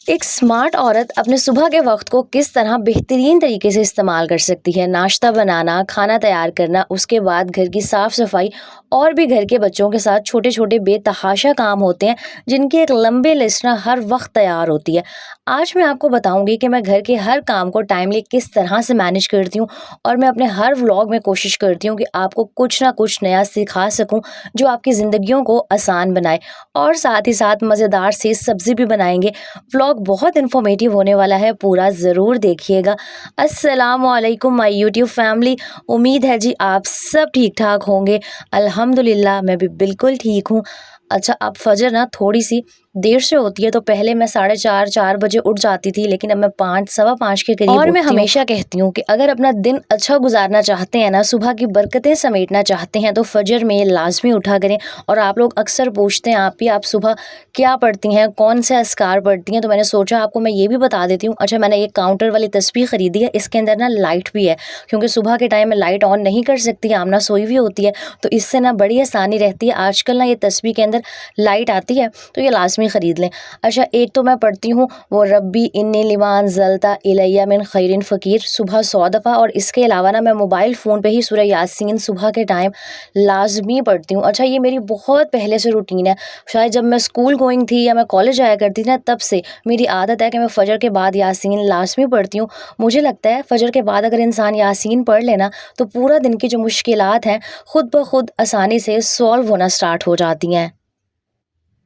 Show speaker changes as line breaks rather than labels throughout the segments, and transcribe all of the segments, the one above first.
एक स्मार्ट औरत अपने सुबह के वक्त को किस तरह बेहतरीन तरीके से इस्तेमाल कर सकती है। नाश्ता बनाना, खाना तैयार करना, उसके बाद घर की साफ सफाई और भी घर के बच्चों के साथ छोटे छोटे बेतहाशा काम होते हैं जिनकी एक लंबी लिस्ट ना हर वक्त तैयार होती है। आज मैं आपको बताऊंगी कि मैं घर के हर काम को टाइमली किस तरह से मैनेज करती हूँ और मैं अपने हर व्लॉग में कोशिश करती हूँ कि आपको कुछ ना कुछ नया सिखा सकूँ जो आपकी ज़िंदगियों को आसान बनाए। और साथ ही साथ मज़ेदार सी सब्ज़ी भी बनाएंगे। व्लॉग बहुत इन्फॉर्मेटिव होने वाला है, पूरा ज़रूर देखिएगा। अस्सलामुअलैकुम माय यूट्यूब फैमिली। उम्मीद है जी आप सब ठीक ठाक होंगे। अल्हम्दुलिल्लाह मैं भी बिल्कुल ठीक हूँ। अच्छा, अब फजर ना थोड़ी सी देर से होती है, तो पहले मैं 4:30 बजे उठ जाती थी, लेकिन अब मैं 5 सवा 5 के करीब और मैं हमेशा कहती हूँ कि अगर अपना दिन अच्छा गुजारना चाहते हैं ना, सुबह की बरकतें समेटना चाहते हैं, तो फजर में लाजमी उठा करें। और आप लोग अक्सर पूछते हैं आप सुबह क्या पढ़ती हैं, कौन से अस्कार पढ़ती हैं, तो मैंने सोचा आपको मैं ये भी बता देती हूँ। अच्छा, मैंने एक काउंटर वाली तस्बीह खरीदी है, इसके अंदर ना लाइट भी है, क्योंकि सुबह के टाइम में लाइट ऑन नहीं कर सकती, आमना सोई हुई होती है, तो इससे ना बड़ी आसानी रहती है। आजकल ना ये तस्बीह के अंदर लाइट आती है, तो ये लाजमी ख़रीद लें। अच्छा, एक तो मैं पढ़ती हूँ वो रब्बी इन्नी लिमान ज़लता इलैया मिन खैरिन फ़कीर, सुबह 100 दफ़ा। और इसके अलावा ना मैं मोबाइल फ़ोन पे ही सूरह यासीन सुबह के टाइम लाजमी पढ़ती हूँ। अच्छा, ये मेरी बहुत पहले से रूटीन है, शायद जब मैं स्कूल गोइंग थी या मैं कॉलेज जाया करती थी ना, तब से मेरी आदत है कि मैं फ़जर के बाद यासीन लाजमी पढ़ती हूँ। मुझे लगता है फ़जर के बाद अगर इंसान यासीन पढ़ लेना, तो पूरा दिन की जो मुश्किलात हैं खुद ब खुद आसानी से सॉल्व होना स्टार्ट हो जाती हैं।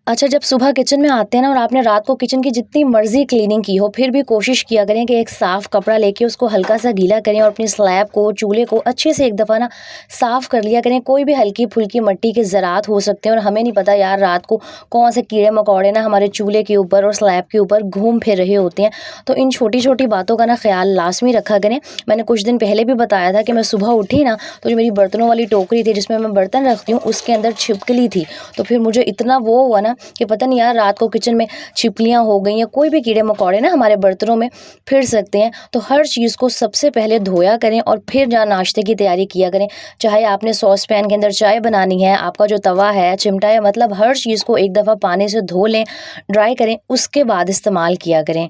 अच्छा, जब सुबह किचन में आते हैं ना, और आपने रात को किचन की जितनी मर्ज़ी क्लीनिंग की हो, फिर भी कोशिश किया करें कि एक साफ़ कपड़ा लेके उसको हल्का सा गीला करें और अपनी स्लैब को, चूल्हे को अच्छे से एक दफ़ा ना साफ़ कर लिया करें। कोई भी हल्की-फुल्की मट्टी के ज़रात हो सकते हैं, और हमें नहीं पता यार रात को कौन से कीड़े-मकोड़े ना हमारे चूल्हे के ऊपर और स्लैब के ऊपर घूम फिर रहे होते हैं। तो इन छोटी-छोटी बातों का ना ख़्याल लाज़मी रखा करें। मैंने कुछ दिन पहले भी बताया था कि मैं सुबह उठी ना, तो जो मेरी बर्तनों वाली टोकरी थी जिसमें मैं बर्तन रखती हूँ, उसके अंदर छिपकली थी। तो फिर मुझे इतना वो हुआ ना कि पता नहीं यार रात को किचन में छिपकलियाँ हो गई, या कोई भी कीड़े मकोड़े ना हमारे बर्तनों में फिर सकते हैं। तो हर चीज़ को सबसे पहले धोया करें और फिर जहाँ नाश्ते की तैयारी किया करें। चाहे आपने सॉस पैन के अंदर चाय बनानी है, आपका जो तवा है, चिमटा है, मतलब हर चीज़ को एक दफ़ा पानी से धो लें, ड्राई करें, उसके बाद इस्तेमाल किया करें।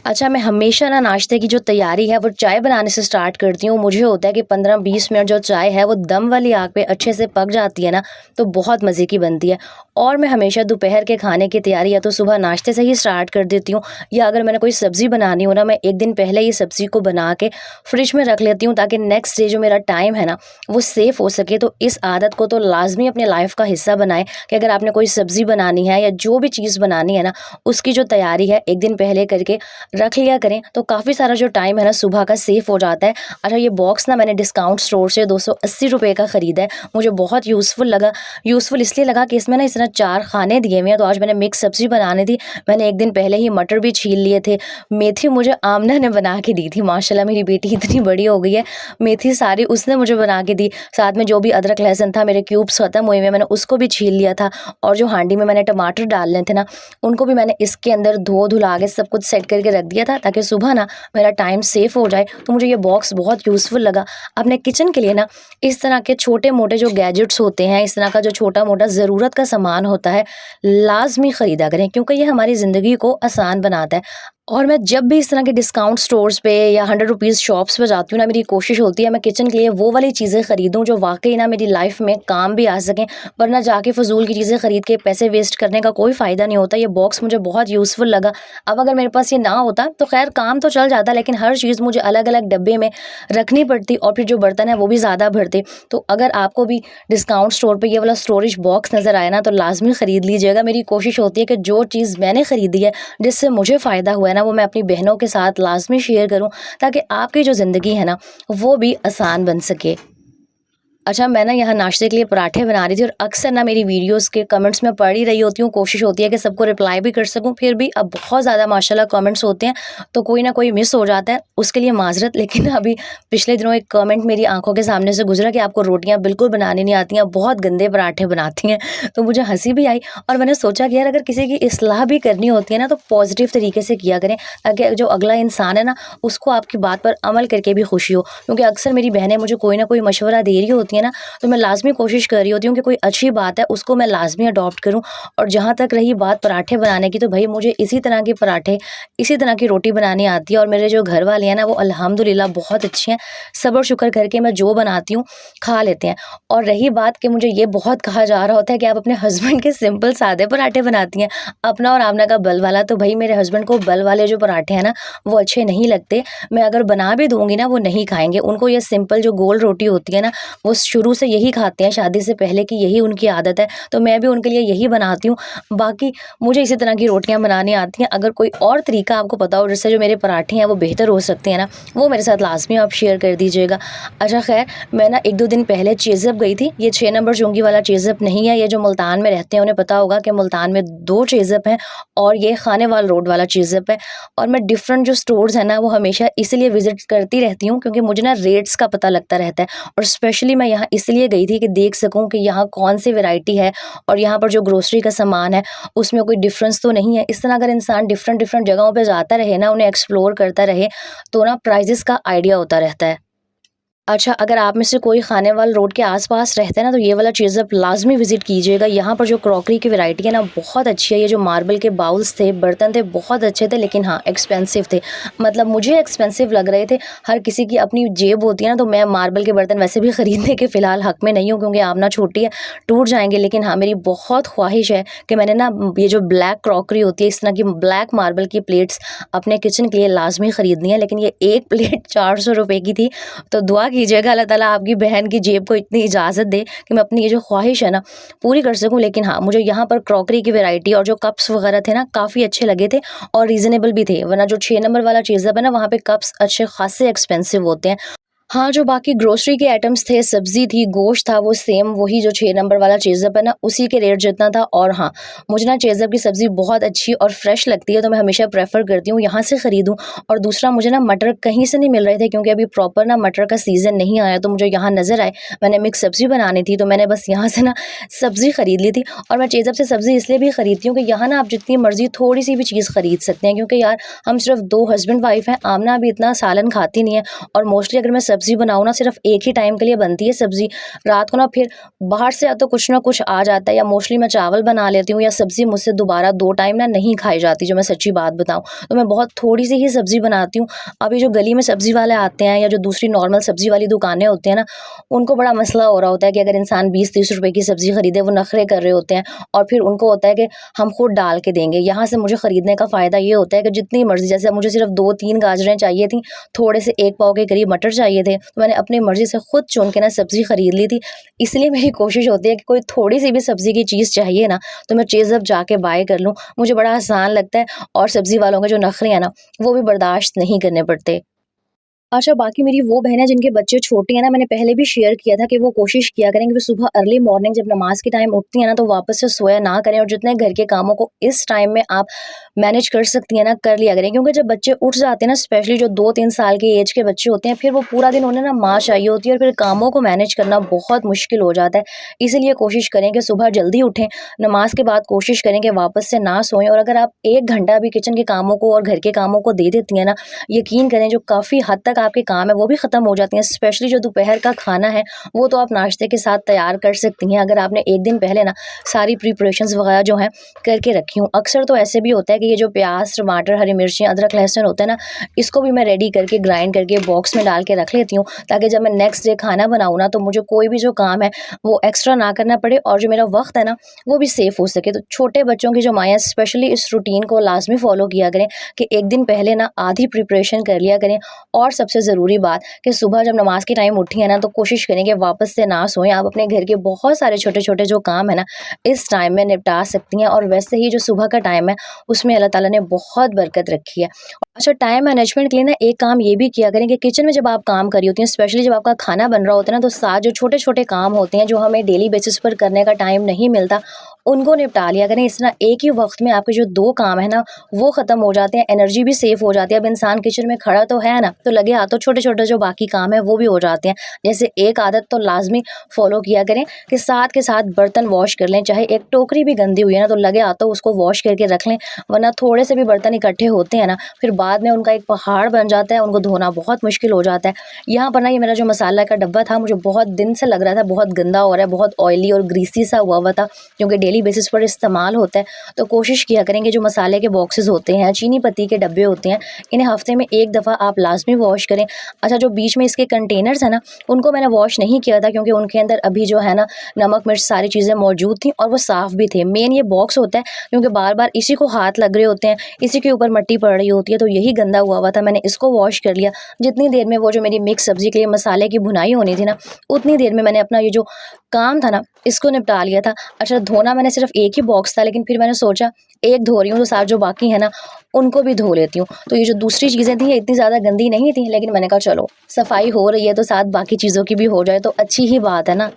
अच्छा, मैं हमेशा ना नाश्ते की जो तैयारी है वो चाय बनाने से स्टार्ट करती हूँ। मुझे होता है कि 15-20 मिनट जो चाय है वो दम वाली आग पे अच्छे से पक जाती है ना, तो बहुत मज़े की बनती है। और मैं हमेशा दोपहर के खाने की तैयारी या तो सुबह नाश्ते से ही स्टार्ट कर देती हूँ, या अगर मैंने कोई सब्ज़ी बनानी हो ना, मैं एक दिन पहले ही सब्ज़ी को बना के फ्रिज में रख लेती हूँ, ताकि नेक्स्ट डे जो मेरा टाइम है ना वो सेफ़ हो सके। तो इस आदत को तो लाजमी अपने लाइफ का हिस्सा बनाएं कि अगर आपने कोई सब्ज़ी बनानी है या जो भी चीज़ बनानी है ना, उसकी जो तैयारी है एक दिन पहले करके रख लिया करें, तो काफ़ी सारा जो टाइम है ना सुबह का सेफ हो जाता है। अच्छा, ये बॉक्स ना मैंने डिस्काउंट स्टोर से 280 रुपये का ख़रीदा है। मुझे बहुत यूज़फुल लगा। यूज़फुल इसलिए लगा कि इसमें ना इस तरह 4 खाने दिए हुए हैं। तो आज मैंने मिक्स सब्ज़ी बनानी थी, मैंने एक दिन पहले ही मटर भी छील लिए थे। मेथी मुझे आमना ने बना के दी थी, माशाल्लाह मेरी बेटी इतनी बड़ी हो गई है, मेथी सारी उसने मुझे बना के दी। साथ में जो भी अदरक लहसुन था, मेरे क्यूब्स ख़त्म हुए हुए, मैंने उसको भी छील लिया था। और जो हांडी में मैंने टमाटर डालने थे ना, उनको भी मैंने इसके अंदर धो धुला के सब कुछ सेट करके रख दिया था, ताकि सुबह ना मेरा टाइम सेफ हो जाए। तो मुझे ये बॉक्स बहुत यूज़फुल लगा। अपने किचन के लिए ना इस तरह के छोटे मोटे जो गैजेट्स होते हैं, इस तरह का जो छोटा मोटा ज़रूरत का सामान होता है, लाजमी ख़रीदा करें, क्योंकि ये हमारी ज़िंदगी को आसान बनाता है। और मैं जब भी इस तरह के डिस्काउंट स्टोर्स पे या 100 रुपीज़ शॉप्स पे जाती हूँ ना, मेरी कोशिश होती है मैं किचन के लिए वो वाली चीज़ें ख़रीदूँ जो वाकई ना मेरी लाइफ में काम भी आ सकें, वरना जाके फ़जूल की चीज़ें ख़रीद के पैसे वेस्ट करने का कोई फ़ायदा नहीं होता। ये बॉक्स मुझे बहुत यूज़फुल लगा। अब अगर मेरे पास ये ना होता तो खैर काम तो चल जाता, लेकिन हर चीज़ मुझे अलग अलग डब्बे में रखनी पड़ती, और फिर जो बर्तन है वो भी ज़्यादा भरते। तो अगर आपको भी डिस्काउंट स्टोर पर ये वाला स्टोरेज बॉक्स नज़र आया ना, तो लाजमी ख़रीद लीजिएगा। मेरी कोशिश होती है कि जो चीज़ मैंने ख़रीदी है जिससे मुझे फ़ायदा हुआ है ना, वो मैं अपनी बहनों के साथ लाजमी शेयर करूं, ताकि आपकी जो ज़िंदगी है ना वो भी आसान बन सके। अच्छा, मैं ना यहाँ नाश्ते के लिए पराठे बना रही थी, और अक्सर ना मेरी वीडियोस के कमेंट्स में पढ़ ही रही होती हूँ। कोशिश होती है कि सबको रिप्लाई भी कर सकूँ, फिर भी अब बहुत ज़्यादा माशाल्लाह कमेंट्स होते हैं, तो कोई ना कोई मिस हो जाता है, उसके लिए माजरत। लेकिन अभी पिछले दिनों एक कमेंट मेरी आंखों के सामने से गुजरा कि आपको रोटियाँ बिल्कुल बनानी नहीं आती हैं, बहुत गंदे पराठे बनाती हैं। तो मुझे हंसी भी आई, और मैंने सोचा कि यार अगर किसी की इस्लाह भी करनी होती है ना, तो पॉजिटिव तरीके से किया करें, ताकि जो अगला इंसान है ना उसको आपकी बात पर अमल करके भी खुशी हो। क्योंकि अक्सर मेरी बहनें मुझे कोई ना कोई मशवरा दे रही होती होती है ना, तो मैं लाज़मी कोशिश कर रही होती हूँ कि कोई अच्छी बात है उसको मैं लाज़मी अडॉप्ट करूँ। और जहाँ तक रही बात पराठे बनाने की, तो भई मुझे इसी तरह के पराठे, इसी तरह की रोटी बनानी आती है और मेरे जो घर वाले हैं ना वो अल्हम्दुलिल्लाह बहुत अच्छे हैं। सब्र-शुक्र करके मैं जो बनाती हूँ खा लेते हैं। और रही बात कि मुझे ये बहुत कहा जा रहा होता है कि आप अपने हस्बैंड के सिंपल सादे पराठे बनाती हैं, अपना और आमना का बल वाला। तो भई मेरे हस्बैंड को बल वाले जो पराठे हैं ना वो अच्छे नहीं लगते। मैं अगर बना भी दूँगी ना वो नहीं खाएँगे। उनको ये सिंपल जो गोल रोटी होती है ना, वो शुरू से यही खाते हैं शादी से पहले की यही उनकी आदत है। तो मैं भी उनके लिए यही बनाती हूँ। बाकी मुझे इसी तरह की रोटियाँ बनानी आती हैं। अगर कोई और तरीका आपको पता हो जिससे जो मेरे पराठे हैं वो बेहतर हो सकते हैं ना, वो मेरे साथ लाज़मी आप शेयर कर दीजिएगा। अच्छा ख़ैर, मैं ना 1-2 दिन पहले चेज़अप गई थी। ये 6 नंबर चौंगी वाला चेज़अप नहीं है, ये जो मुल्तान में रहते हैं उन्हें पता होगा कि मुल्तान में 2 चेज़अप हैं और ये खानेवाल रोड वाला चेज़अप है। और मैं डिफ़रेंट जो स्टोर्स हैं ना वो हमेशा इसलिए विज़िट करती रहती हूँ क्योंकि मुझे ना रेट्स का पता लगता रहता है। और स्पेशली मैं यहाँ इसलिए गई थी कि देख सकूँ कि यहाँ कौन-सी वैरायटी है और यहाँ पर जो ग्रोसरी का सामान है उसमें कोई डिफ़रेंस तो नहीं है। इस तरह अगर इंसान डिफ़रेंट जगहों पे जाता रहे ना, उन्हें एक्सप्लोर करता रहे, तो ना प्राइसेज़ का आइडिया होता रहता है। अच्छा, अगर आप में से कोई खानेवाल रोड के आस-पास रहता है ना, तो ये वाला चीज़ आप लाज़मी विज़िट कीजिएगा। यहाँ पर जो क्रॉकरी की वैरायटी है ना, बहुत अच्छी है। ये जो मार्बल के बाउल्स थे, बर्तन थे, बहुत अच्छे थे, लेकिन हाँ, एक्सपेंसिव थे। मतलब मुझे एक्सपेंसिव लग रहे थे। हर किसी की अपनी जेब होती है ना, तो मैं मार्बल के बर्तन वैसे भी खरीदने के फ़िलहाल हक़ में नहीं हूँ क्योंकि आमना छोटी है, टूट जाएँगे। लेकिन हाँ, मेरी बहुत ख्वाहिश है कि मैंने ना ये जो ब्लैक क्रॉकरी होती है, इस तरह की ब्लैक मार्बल की प्लेट्स अपने किचन के लिए लाज़मी खरीदनी है। लेकिन ये एक प्लेट ₹400 की थी। तो दुआ कीजिएगा अल्लाह ताला आपकी बहन की जेब को इतनी इजाज़त दे कि मैं अपनी ये जो ख्वाहिश है ना पूरी कर सकूँ। लेकिन हाँ, मुझे यहाँ पर क्रॉकरी की वैरायटी और जो कप्स वगैरह थे ना काफ़ी अच्छे लगे थे और रीज़नेबल भी थे। वरना जो 6 नंबर वाला चीज़अप है ना वहाँ पे कप्स अच्छे खासे एक्सपेंसिव होते हैं। हाँ, जो बाकी ग्रोसरी के आइटम्स थे, सब्ज़ी थी, गोश्त था, वो सेम वही जो 6 नंबर वाला चेज़अप है ना, उसी के रेट जितना था। और हाँ, मुझे ना चेज़अप की सब्ज़ी बहुत अच्छी और फ्रेश लगती है, तो मैं हमेशा प्रेफ़र करती हूँ यहाँ से ख़रीदूँ। और दूसरा, मुझे ना मटर कहीं से नहीं मिल रहे थे क्योंकि अभी प्रॉपर ना मटर का सीज़न नहीं आया, तो मुझे यहाँ नज़र आए। मैंने मिक्स सब्ज़ी बनानी थी, तो मैंने बस यहाँ से ना सब्ज़ी ख़रीद ली थी। और मैं चेज़अप से सब्ज़ी इसलिए भी ख़रीदती हूँ कि यहाँ ना आप जितनी मर्ज़ी थोड़ी-सी भी चीज़ ख़रीद सकते हैं क्योंकि यार हम सिर्फ़ 2 हस्बैंड वाइफ़ हैं, आमना अभी इतना सालन खाती नहीं है। और मोस्टली अगर मैं सब्ज़ी बनाऊँ ना, सिर्फ़ एक ही टाइम के लिए बनती है सब्ज़ी। रात को ना फिर बाहर से या तो कुछ ना कुछ आ जाता है या मोस्टली मैं चावल बना लेती हूँ या सब्ज़ी मुझसे दोबारा 2 टाइम ना नहीं खाई जाती, जो मैं सच्ची बात बताऊँ। तो मैं बहुत थोड़ी-सी ही सब्ज़ी बनाती हूँ। अभी जो गली में सब्ज़ी वाले आते हैं या जो दूसरी नॉर्मल सब्ज़ी वाली दुकानें होती हैं ना, उनको बड़ा मसला हो रहा होता है कि अगर इंसान 20-30 रुपए की सब्ज़ी खरीदे, वो नखरे कर रहे होते हैं और फिर उनको होता है कि हम खुद डाल के देंगे। यहाँ से मुझे खरीदने का फ़ायदा ये होता है कि जितनी मर्ज़ी, जैसे अब मुझे सिर्फ़ 2-3 गाजरें चाहिए थी, थोड़े से 1 पाव के करीब मटर चाहिए थे, तो मैंने अपनी मर्ज़ी से खुद चुन के ना सब्ज़ी खरीद ली थी। इसलिए मेरी कोशिश होती है कि कोई थोड़ी-सी भी सब्ज़ी की चीज़ चाहिए ना, तो मैं चेज़अप जाके बाय कर लूँ। मुझे बड़ा आसान लगता है और सब्ज़ी वालों के जो नखरे हैं ना, वो भी बर्दाश्त नहीं करने पड़ते। अच्छा, बाकी मेरी वो बहनें जिनके बच्चे छोटे हैं ना, मैंने पहले भी शेयर किया था कि वो कोशिश किया करें कि वो सुबह अर्ली मॉर्निंग जब नमाज़ के टाइम उठती हैं ना, तो वापस से सोया ना करें और जितने घर के कामों को इस टाइम में आप मैनेज कर सकती हैं ना, कर लिया करें। क्योंकि जब बच्चे उठ जाते हैं ना, स्पेशली जो 2-3 साल की एज के बच्चे होते हैं, फिर वो पूरा दिन उन्हें ना माँ चाहिए होती है और फिर कामों को मैनेज करना बहुत मुश्किल हो जाता है। इसीलिए कोशिश करें कि सुबह जल्दी उठें, नमाज़ के बाद कोशिश करें कि वापस से ना सोएँ। और अगर आप 1 घंटा भी किचन के कामों को और घर के कामों को दे देती हैं ना, यकीन करें जो काफ़ी हद तक आपके काम है वो भी ख़त्म हो जाती हैं। स्पेशली जो दोपहर का खाना है वो तो आप नाश्ते के साथ तैयार कर सकती हैं अगर आपने एक दिन पहले ना सारी प्रिपरेशंस वगैरह जो हैं करके रखी हूँ। अक्सर तो ऐसे भी होता है कि ये जो प्याज, टमाटर, हरी मिर्ची, अदरक, लहसुन होता है ना, इसको भी मैं रेडी करके ग्राइंड करके बॉक्स में डाल के रख लेती हूँ ताकि जब मैं नेक्स्ट डे खाना बनाऊँ ना, तो मुझे कोई भी जो काम है वो एक्स्ट्रा ना करना पड़े और जो मेरा वक्त है ना वो भी सेफ हो सके। तो छोटे बच्चों की जो माएँ स्पेशली इस रूटीन को लाजमी फॉलो किया करें कि एक दिन पहले ना आधी प्रिपरेशन कर लिया करें। और सबसे ज़रूरी बात कि सुबह जब नमाज़ के टाइम उठी है ना, तो कोशिश करें कि वापस से ना सोएं। आप अपने घर के बहुत सारे छोटे-छोटे जो काम है ना, इस टाइम में निपटा सकती हैं। और वैसे ही जो सुबह का टाइम है, उसमें अल्लाह ताला ने बहुत बरकत रखी है। अच्छा, टाइम मैनेजमेंट के लिए ना एक काम ये भी किया करें कि किचन में जब आप काम कर रही होती हैं, स्पेशली जब आपका खाना बन रहा होता है ना, तो साथ जो छोटे-छोटे काम होते हैं, जो हमें डेली बेसिस पर करने का टाइम नहीं मिलता, उनको निपटा लिया करें। इस तरह एक ही वक़्त में आपके जो 2 काम है ना, वो ख़त्म हो जाते हैं, एनर्जी भी सेव हो जाती है। अब इंसान किचन में खड़ा तो है ना, तो लगे हाथों छोटे-छोटे जो बाकी काम है वो भी हो जाते हैं। जैसे एक आदत तो लाज़मी फ़ॉलो किया करें कि साथ के साथ बर्तन वॉश कर लें, चाहे एक टोकरी भी गंदी हुई है ना, तो लगे हाथों उसको वॉश करके रख लें, वरना थोड़े से भी बर्तन इकट्ठे होते हैं ना, फिर बाद में उनका एक पहाड़ बन जाता है, उनको धोना बहुत मुश्किल हो जाता है। यहाँ पर ना ये मेरा जो मसाला का डब्बा था, मुझे बहुत दिन से लग रहा था बहुत गंदा हो रहा है, बहुत ऑयली और ग्रीसी सा हुआ था, क्योंकि डेली बेसिस पर इस्तेमाल होता है। तो कोशिश किया करें कि जो मसाले के बॉक्सेस होते हैं, चीनी पत्ती के डब्बे होते हैं, इन्हें हफ्ते में 1 दफ़ा आप लाज़मी वॉश करें। अच्छा, जो बीच में इसके कंटेनर्स हैं ना, उनको मैंने वॉश नहीं किया था, क्योंकि उनके अंदर अभी जो है ना नमक मिर्च सारी चीज़ें मौजूद थी और वो साफ़ भी थे। मेन ये बॉक्स होता है, क्योंकि बार-बार इसी को हाथ लग रहे होते हैं, इसी के ऊपर मिट्टी पड़ रही होती है, तो यही गंदा हुआ था। मैंने इसको वॉश कर लिया। जितनी देर में वो जो मेरी मिक्स सब्ज़ी के लिए मसाले की भुनाई होनी थी ना, उतनी देर में मैंने अपना ये जो काम था ना, इसको निपटा लिया था। अच्छा, धोना मैंने सिर्फ़ एक ही बॉक्स था, लेकिन फिर मैंने सोचा एक धो रही हूँ तो साथ जो बाकी है ना, उनको भी धो लेती हूँ। तो ये जो दूसरी चीज़ें थी, ये इतनी ज़्यादा गंदी नहीं थी, लेकिन मैंने कहा चलो सफाई हो रही है तो साथ बाकी चीज़ों की भी हो जाए तो अच्छी ही बात है ना।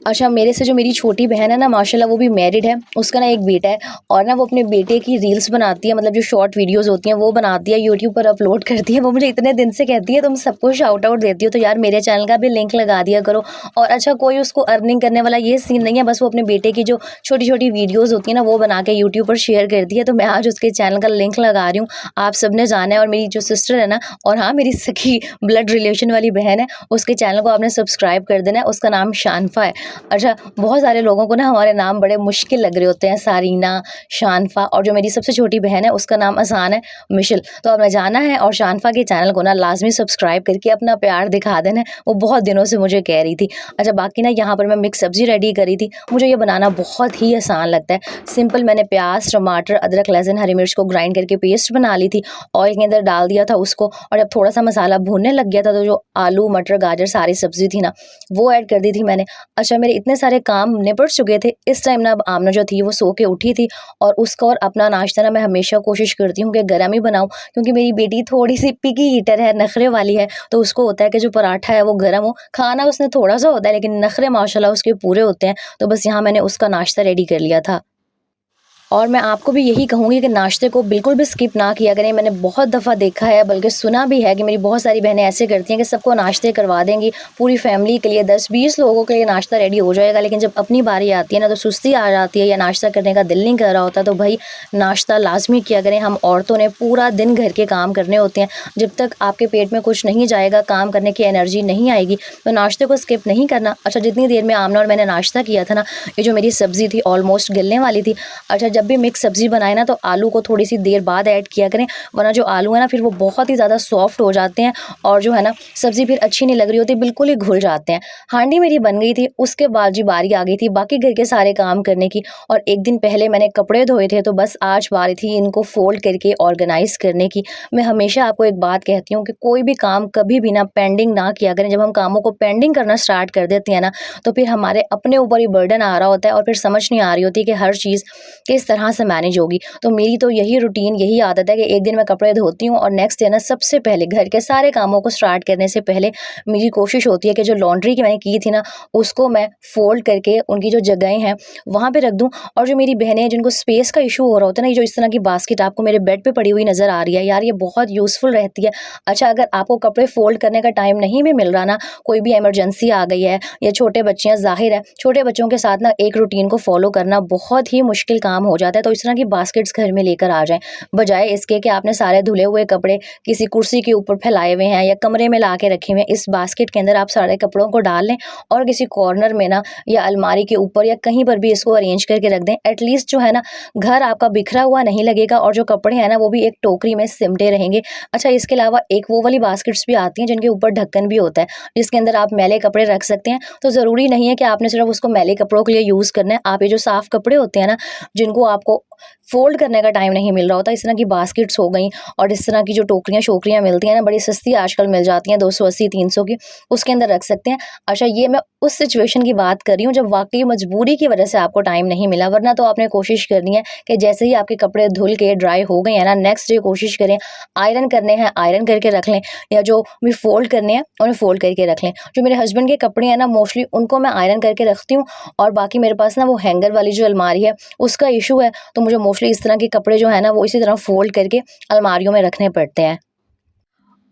अच्छा, मेरे से जो मेरी छोटी बहन है ना, माशाल्लाह वो भी मैरिड है, उसका ना एक बेटा है और ना वो अपने बेटे की रील्स बनाती है, मतलब जो शॉर्ट वीडियोज़ होती हैं वो बनाती है, यूट्यूब पर अपलोड करती है। वो मुझे इतने दिन से कहती है तुम सबको शाउट आउट देती हो, तो यार मेरे चैनल का भी लिंक लगा दिया करो। और अच्छा, कोई उसको अर्निंग करने वाला ये सीन नहीं है, बस वो अपने बेटे की जो छोटी-छोटी वीडियोज़ होती है ना, वो बना के यूट्यूब पर शेयर करती है। तो मैं आज उसके चैनल का लिंक लगा रही हूँ, आप सबने जाना है। और मेरी जो सिस्टर है ना, और हाँ, मेरी सखी ब्लड रिलेशन वाली बहन है, उसके चैनल को आपने सब्सक्राइब कर देना है, उसका नाम शानफा है। अच्छा, बहुत सारे लोगों को ना हमारे नाम बड़े मुश्किल लग रहे होते हैं, सारीना, शानफा, और जो मेरी सबसे छोटी बहन है उसका नाम आसान है, मिशेल। तो आपने जाना है और शानफा के चैनल को ना लाज़मी सब्सक्राइब करके अपना प्यार दिखा देना है, वो बहुत दिनों से मुझे कह रही थी। अच्छा, बाकी ना यहाँ पर मैं मिक्स सब्ज़ी रेडी करी थी, मुझे ये बनाना बहुत ही आसान लगता है। सिंपल, मैंने प्याज़, टमाटर, अदरक, लहसुन, हरी मिर्च को ग्राइंड करके पेस्ट बना ली थी, ऑयल के अंदर डाल दिया था उसको, और जब थोड़ा-सा मसाला भूनने लग गया था तो जो आलू, मटर, गाजर सारी सब्ज़ी थी ना, वो ऐड कर दी थी मैंने। अच्छा, मेरे इतने सारे काम निपट चुके थे, इस टाइम ना अब आमना जो थी वो सो के उठी थी, और उसका और अपना नाश्ता ना मैं हमेशा कोशिश करती हूँ कि गरम ही बनाऊँ, क्योंकि मेरी बेटी थोड़ी-सी पिकी ईटर है, नखरे वाली है, तो उसको होता है कि जो पराठा है वो गरम हो। खाना उसने थोड़ा-सा होता है, लेकिन नखरे माशाल्लाह उसके पूरे होते हैं, तो बस यहाँ मैंने उसका नाश्ता रेडी कर लिया था। और मैं आपको भी यही कहूँगी कि नाश्ते को बिल्कुल भी स्किप ना किया करें। मैंने बहुत दफ़ा देखा है, बल्कि सुना भी है कि मेरी बहुत सारी बहनें ऐसे करती हैं कि सबको नाश्ते करवा देंगी, पूरी फैमिली के लिए 10-20 लोगों के लिए नाश्ता रेडी हो जाएगा, लेकिन जब अपनी बारी आती है ना, तो सुस्ती आ जाती है या नाश्ता करने का दिल नहीं कर रहा होता। तो भाई, नाश्ता लाज़मी किया करें। हम औरतों ने पूरा दिन घर के काम करने होते हैं, जब तक आपके पेट में कुछ नहीं जाएगा, काम करने की एनर्जी नहीं आएगी, तो नाश्ते को स्किप नहीं करना। अच्छा, जितनी देर में आमना और मैंने नाश्ता किया था ना, ये जो मेरी सब्ज़ी थी ऑलमोस्ट गलने वाली थी। अच्छा, जब भी मिक्स सब्ज़ी बनाए ना, तो आलू को थोड़ी सी देर बाद ऐड किया करें, वरना जो आलू है ना फिर वो बहुत ही ज़्यादा सॉफ्ट हो जाते हैं, और जो है ना सब्ज़ी फिर अच्छी नहीं लग रही होती, बिल्कुल ही घुल जाते हैं। हांडी मेरी बन गई थी, उसके बाद जी बारी आ गई थी बाकी घर के सारे काम करने की। और एक दिन पहले मैंने कपड़े धोए थे, तो बस आज बारी थी इनको फोल्ड करके ऑर्गेनाइज़ करने की। मैं हमेशा आपको एक बात कहती हूँ कि कोई भी काम कभी भी ना पेंडिंग ना किया करें। जब हम कामों को पेंडिंग करना स्टार्ट कर देते हैं ना, तो फिर हमारे अपने ऊपर ही बर्डन आ रहा होता है, और फिर समझ नहीं आ रही होती कि हर चीज़ किस तरह से मैनेज होगी। तो मेरी तो यही रूटीन, यही आदत है कि एक दिन मैं कपड़े धोती हूँ और नेक्स्ट डे ना सबसे पहले घर के सारे कामों को स्टार्ट करने से पहले मेरी कोशिश होती है कि जो लॉन्ड्री की मैंने की थी ना, उसको मैं फोल्ड करके उनकी जो जगहें हैं वहाँ पे रख दूँ। और जो मेरी बहनें हैं जिनको स्पेस का इशू हो रहा होता है ना, ये जो इस तरह की बास्केट आपको मेरे बेड पे पड़ी हुई नज़र आ रही है, यार ये बहुत यूज़फुल रहती है। अच्छा, अगर आपको कपड़े फोल्ड करने का टाइम नहीं भी मिल रहा ना, कोई भी इमरजेंसी आ गई है या छोटे बच्चे हैं, ज़ाहिर है छोटे बच्चों के साथ ना एक रूटीन को फॉलो करना बहुत ही मुश्किल काम हो जाता है, तो इस तरह की बास्केट्स घर में लेकर आ जाएं, बजाय इसके कि आपने सारे धुले हुए कपड़े किसी कुर्सी के ऊपर फैलाए हुए हैं या कमरे में ला के रखे हुए हैं। इस बास्केट के अंदर आप सारे कपड़ों को डाल लें और किसी कॉर्नर में ना, या अलमारी के ऊपर या कहीं पर भी इसको अरेंज करके रख दें। एटलीस्ट जो है ना, घर आपका बिखरा हुआ नहीं लगेगा, और जो कपड़े हैं ना वो भी एक टोकरी में सिमटे रहेंगे। अच्छा, इसके अलावा एक वो वाली बास्केट्स भी आती हैं जिनके ऊपर ढक्कन भी होता है, जिसके अंदर आप मैले कपड़े रख सकते हैं। तो ज़रूरी नहीं है कि आपने सिर्फ उसको मैले कपड़ों के लिए यूज़ करना है। आप ये जो साफ़ कपड़े होते हैं ना, जिनको आपको फ़ोल्ड करने का टाइम नहीं मिल रहा होता। इस तरह की बास्केट्स हो गई और इस तरह की जो टोकरियाँ-शोकरियाँ मिलती हैं ना, बड़ी सस्ती आजकल मिल जाती हैं 280-300 की, उसके अंदर रख सकते हैं। अच्छा, ये मैं उस सिचुएशन की बात कर रही हूँ जब वाक़ई मजबूरी की वजह से आपको टाइम नहीं मिला, वरना तो आपने कोशिश करनी है कि जैसे ही आपके कपड़े धुल के ड्राई हो गए हैं ना, नेक्स्ट डे कोशिश करें आयरन करने हैं, आयरन करके रख लें, या जो भी फ़ोल्ड करने हैं, उन्हें फ़ोल्ड करके रख लें। जो मेरे हस्बैंड के कपड़े हैं ना, मोस्टली उनको मैं आयरन करके रखती हूँ, और बाकी मेरे पास ना वो हैंगर वाली जो अलमारी है, उसका इश्यू है, तो मुझे मोस्टली इस तरह के कपड़े जो है ना, वो इसी तरह फ़ोल्ड करके अलमारियों में रखने पड़ते हैं।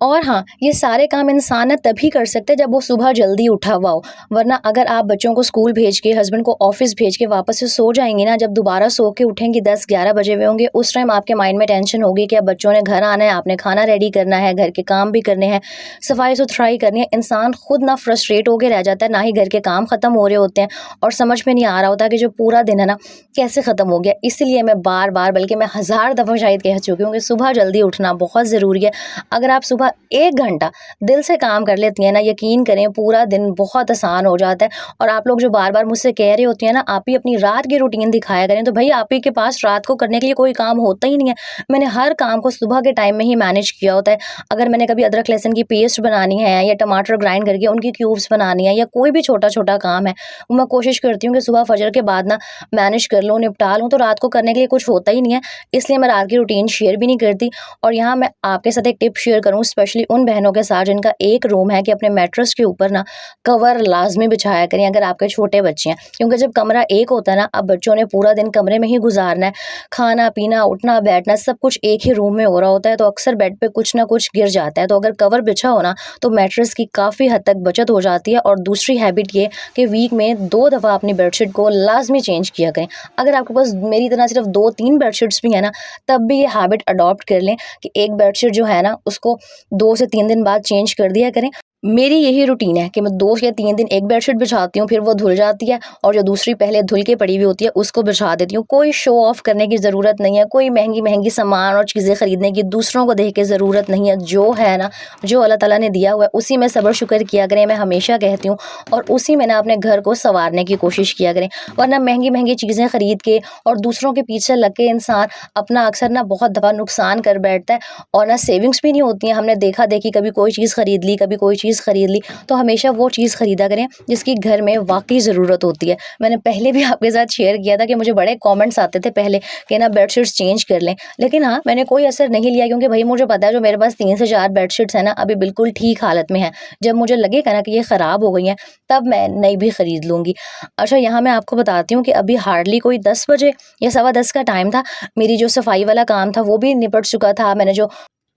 और हाँ, ये सारे काम इंसान ना तभी कर सकते हैं जब वो सुबह जल्दी उठा हुआ हो, वरना अगर आप बच्चों को स्कूल भेज के, हस्बैंड को ऑफ़िस भेज के वापस से सो जाएँगी ना, जब दोबारा सो के उठेंगी 10-11 बजे हुए होंगे, उस टाइम आपके माइंड में टेंशन होगी कि अब बच्चों ने घर आना है, आपने खाना रेडी करना है, घर के काम भी करने हैं, सफाई-सुथराई करनी है। इंसान खुद ना फ्रस्ट्रेट होके रह जाता है, ना ही घर के काम ख़त्म हो रहे होते हैं, और समझ में नहीं आ रहा होता कि जो पूरा दिन है ना, कैसे ख़त्म हो गया। इसलिए मैं बार-बार, बल्कि मैं हज़ार दफ़ा शायद कह चुकी हूँ कि सुबह जल्दी उठना बहुत ज़रूरी है। अगर आप सुबह 1 घंटा दिल से काम कर लेती हैं ना, यकीन करें पूरा दिन बहुत आसान हो जाता है। और आप लोग जो बार-बार मुझसे कह रही होती हैं ना, आप ही अपनी रात की रूटीन दिखाया करें, तो भई आप ही के पास रात को करने के लिए कोई काम होता ही नहीं है। मैंने हर काम को सुबह के टाइम में ही मैनेज किया होता है। अगर मैंने कभी अदरक लहसुन की पेस्ट बनानी है, या टमाटर ग्राइंड करके उनकी क्यूब्स बनानी है, या कोई भी छोटा-छोटा काम है, वो मैं कोशिश करती हूँ कि सुबह फजर के बाद ना मैनेज कर लूँ, निपटा लूँ, तो रात को करने के लिए कुछ होता ही नहीं है। इसलिए मैं रात की रूटीन शेयर भी नहीं करती। और यहाँ मैं आपके साथ एक टिप शेयर करूँ, स्पेशली उन बहनों के साथ जिनका एक रूम है, कि अपने मैट्रेस के ऊपर ना कवर लाज़मी बिछाया करें अगर आपके छोटे बच्चे हैं। क्योंकि जब कमरा एक होता है ना, अब बच्चों ने पूरा दिन कमरे में ही गुज़ारना है, खाना-पीना, उठना-बैठना सब कुछ एक ही रूम में हो रहा होता है, तो अक्सर बेड पे कुछ ना कुछ गिर जाता है। तो अगर कवर बिछा हो ना, तो मैट्रेस की काफ़ी हद तक बचत हो जाती है। और दूसरी हैबिट ये कि वीक में 2 दफ़ा अपनी बेडशीट को लाज़मी चेंज किया करें। अगर आपके पास मेरी तरह सिर्फ 2-3 बेडशीट्स भी हैं ना, तब भी ये हैबिट अडॉप्ट कर लें कि एक बेडशीट जो है ना, उसको 2 से 3 दिन बाद चेंज कर दिया करें। मेरी यही रूटीन है कि मैं 2 या 3 दिन एक बेडशीट बिछाती हूँ, फिर वो धुल जाती है, और जो दूसरी पहले धुल के पड़ी हुई होती है उसको बिछा देती हूँ। कोई शो ऑफ करने की ज़रूरत नहीं है, कोई महँगी-महँगी सामान और चीज़ें खरीदने की दूसरों को देख के ज़रूरत नहीं है। जो है ना, जो अल्लाह ताला ने दिया हुआ है, उसी में सब्र शुक्र किया करें, मैं हमेशा कहती हूँ, और उसी में ना अपने घर को सँवारने की कोशिश किया करें। वरना महँगी-महँगी चीज़ें खरीद के और दूसरों के पीछे लग के इंसान अपना अक्सर ना बहुत दफ़ा नुकसान कर बैठता है, और ना सेविंग्स भी नहीं होती हैं। हमने देखा-देखी कभी कोई चीज़ खरीद ली, कभी कोई चीज़ खरीद ली, तो हमेशा वो चीज़ खरीदा करें जिसकी घर में वाक़ई ज़रूरत होती है। मैंने पहले भी आपके साथ शेयर किया था कि मुझे बड़े कमेंट्स आते थे पहले कि ना बेडशीट्स चेंज कर लें। लेकिन हाँ, मैंने कोई असर नहीं लिया, क्योंकि भई मुझे पता है जो मेरे पास 3 से 4 बेडशीट्स हैं ना, अभी बिल्कुल ठीक हालत में हैं। जब मुझे लगेगा ना कि ये ख़राब हो गई हैं, तब मैं नई भी खरीद लूँगी। अच्छा, यहाँ मैं आपको बताती हूँ कि अभी हार्डली कोई 10 बजे या सवा 10 का टाइम था। मेरी जो सफाई वाला काम था वो भी निपट चुका था। मैंने जो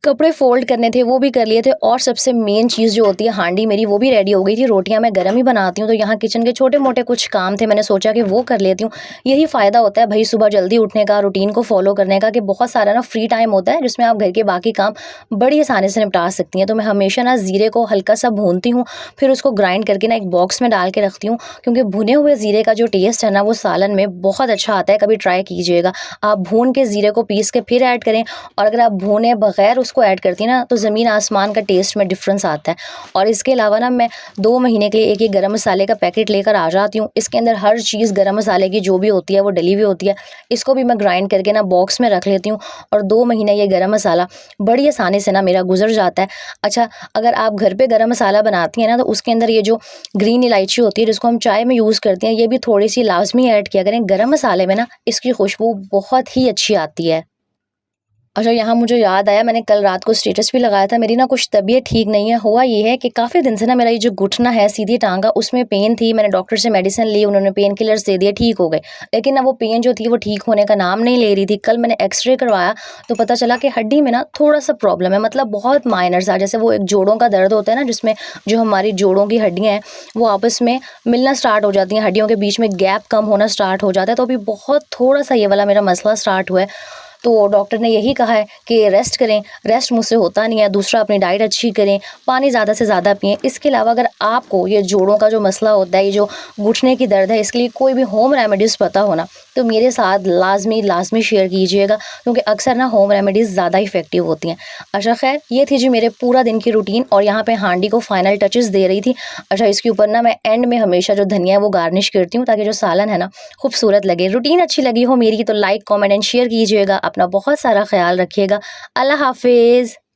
कपड़े फ़ोल्ड करने थे वो भी कर लिए थे, और सबसे मेन चीज़ जो होती है हांडी मेरी, वो भी रेडी हो गई थी। रोटियां मैं गरम ही बनाती हूँ, तो यहाँ किचन के छोटे-मोटे कुछ काम थे, मैंने सोचा कि वो कर लेती हूँ। यही फ़ायदा होता है भई सुबह जल्दी उठने का, रूटीन को फ़ॉलो करने का, कि बहुत सारा ना फ्री टाइम होता है जिसमें आप घर के बाकी काम बड़ी आसानी से निपटा सकती हैं। तो मैं हमेशा ना ज़ीरे को हल्का-सा भूनती हूँ, फिर उसको ग्राइंड करके ना एक बॉक्स में डाल के रखती हूँ, क्योंकि भुने हुए ज़ीरे का जो टेस्ट है ना, वो सालन में बहुत अच्छा आता है। कभी ट्राई कीजिएगा। आप भून के ज़ीरे को पीस के फिर ऐड करें, और अगर आप भुने बगैर उसको ऐड करती हैं ना, तो ज़मीन आसमान का टेस्ट में डिफरेंस आता है। और इसके अलावा ना मैं 2 महीने के लिए एक गरम मसाले का पैकेट लेकर आ जाती हूँ। इसके अंदर हर चीज़ गरम मसाले की जो भी होती है वो डली हुई होती है। इसको भी मैं ग्राइंड करके ना बॉक्स में रख लेती हूँ, और 2 महीने ये गरम मसाला बड़ी आसानी से ना मेरा गुजर जाता है। अच्छा, अगर आप घर पे गरम मसाला बनाती हैं ना, तो उसके अंदर ये जो ग्रीन इलायची होती है जिसको हम चाय में यूज़ करते हैं, ये भी थोड़ी सी लाजमी ऐड किया करें गरम मसाले में ना, इसकी खुशबू बहुत ही अच्छी आती है। अच्छा, यहाँ मुझे याद आया, मैंने कल रात को स्टेटस भी लगाया था, मेरी ना कुछ तबीयत ठीक नहीं है। हुआ ये है कि काफ़ी दिन से ना मेरा ये जो घुटना है, सीधी टाँग का, उसमें पेन थी। मैंने डॉक्टर से मेडिसिन ली, उन्होंने पेन किलर्स दे दिए, ठीक हो गए। लेकिन ना वो पेन जो थी वो ठीक होने का नाम नहीं ले रही थी। कल मैंने एक्स-रे करवाया, तो पता चला कि हड्डी में ना थोड़ा-सा प्रॉब्लम है, मतलब बहुत माइनर सा। जैसे वो एक जोड़ों का दर्द होता है ना, जिसमें जो हमारी जोड़ों की हड्डियाँ हैं, वो आपस में मिलना स्टार्ट हो जाती हैं, हड्डियों के बीच में गैप कम होना स्टार्ट हो जाता है। तो अभी बहुत थोड़ा-सा ये वाला मेरा मसला स्टार्ट हुआ है। तो डॉक्टर ने यही कहा है कि रेस्ट करें, रेस्ट मुझसे होता नहीं है। दूसरा अपनी डाइट अच्छी करें, पानी ज़्यादा से ज़्यादा पिएँ। इसके अलावा अगर आपको ये जोड़ों का जो मसला होता है, ये जो घुटने की दर्द है, इसके लिए कोई भी होम रेमेडीज़ पता हो ना, तो मेरे साथ लाज़मी शेयर कीजिएगा, क्योंकि अक्सर ना होम रेमेडीज़ ज़्यादा इफ़ेक्टिव होती हैं। अच्छा ख़ैर, ये थी जी मेरे पूरा दिन की रूटीन, और यहाँ पे हांडी को फाइनल टचेस दे रही थी। अच्छा, इसके ऊपर ना मैं एंड में हमेशा जो धनिया है वो गार्निश करती हूँ, ताकि जो सालन है ना खूबसूरत लगे। रूटीन अच्छी लगी हो मेरी तो लाइक, कमेंट एंड शेयर कीजिएगा। अपना बहुत सारा ख्याल रखिएगा। अल्लाह हाफ़िज़।